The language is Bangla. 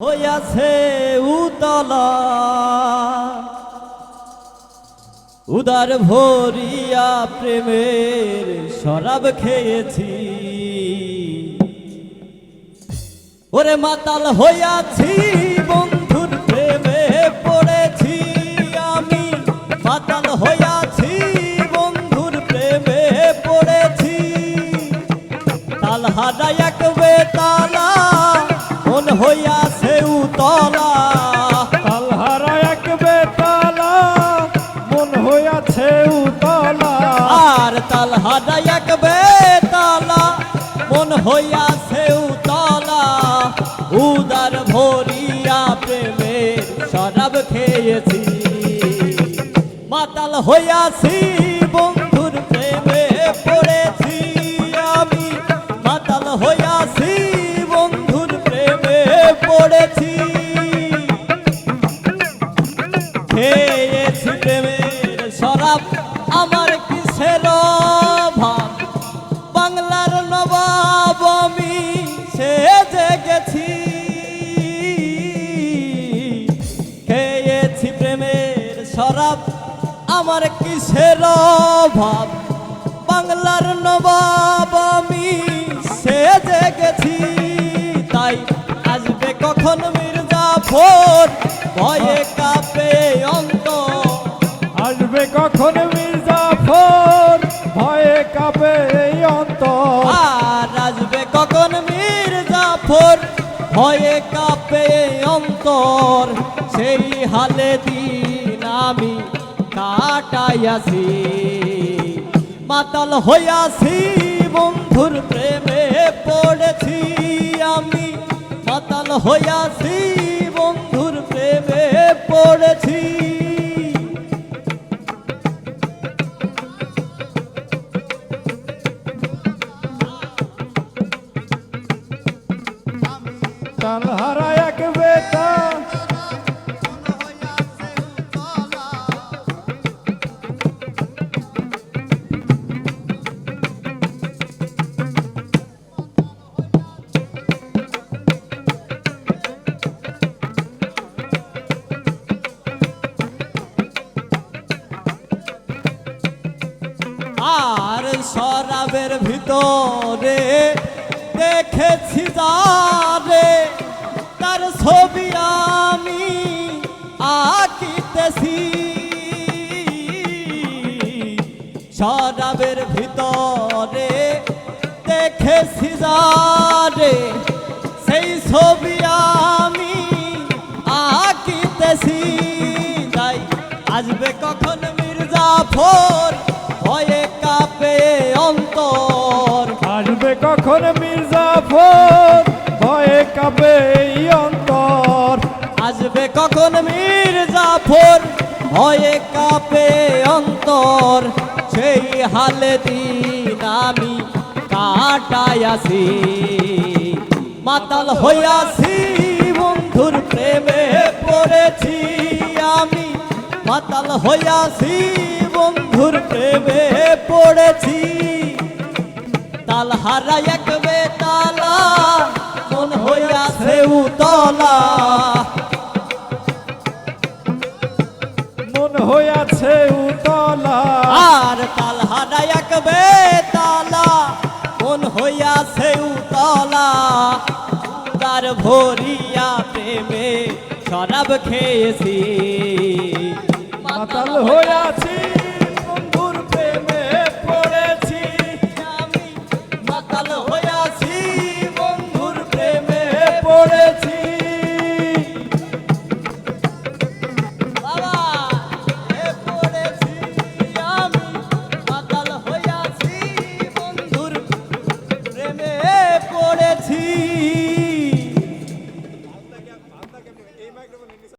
হইয়াছে উতলা উদার ভরিয়া প্রেমের শরাব খেয়েছি। ওরে মাতাল হইয়াছি বন্ধুর প্রেমে পড়েছি আমি, মাতাল হইয়াছি বন্ধুর প্রেমে পড়েছি। তাল হারা এক বেতালা মন হইয়াছে উতলা, তাল হারা এক বেতালা মন হইয়াছে উতলা। আর তাল হারা এক বেতালা মন হইয়াছে উতলা উদার ভরিয়া প্রেমের শরাব খেয়েছি। মাতাল হইয়াছি বন্ধুর প্রেমে পড়েছি আমি, মাতাল হইয়াছি বন্ধুর প্রেমে পড়েছি। খেয়েছি প্রেমের শরাব আমার কিসের অভাব, বাংলার নবাব আমি সেজে গেছি। খেয়েছি প্রেমের শরাব আমার কিসের অভাব, বাংলার নবাব আমি সেজে গেছি। তাই আসবে কখন মির্জাফর ভয়ে কাঁপে অন্তর, আসবে কখন মির্জাফর ভয়ে কাঁপে এই অন্তর। আর আসবে কখন মির্জাফর ভয়ে কাঁপে অন্তর, সেই হালে দিন আমি কাটাইয়াছি। মাতাল হইয়াছি বন্ধুর প্রেমে পড়েছি আমি, মাতাল হইয়াছি বন্ধুর প্রেমে পড়েছি। তাল হারা এক বেতাল আর শরাবের ভিতরে দেখেছি যারে, তার ছবি আমি আঁকিতেছি। শরাবের ভিতরে দেখেছি যারে, সেই ছবি আমি আঁকিতেছি। তাই আসবে কখন মির্জাফর ভয়ে কাঁপে অন্তর, আসবে কখন মির্জাফর ভয়ে কাঁপে এই অন্তর। আসবে কখন মির্জাফর ভয়ে কাঁপে অন্তর, সেই হালে দিন আমি কাটাইয়াছি। মাতাল হইয়াছি বন্ধুর প্রেমে পড়েছি আমি, মাতাল হইয়াছি বন্ধুর প্রেমে পড়েছি। তাল হারা এক বেতালা মন হইয়াছে উতলা, মন হইয়াছে উতলা। আর তাল হারা এক বেতালা মন হইয়াছে উতলা উদার ভরিয়া প্রেমে শরাব খেয়েছি। মাতাল হইয়াছে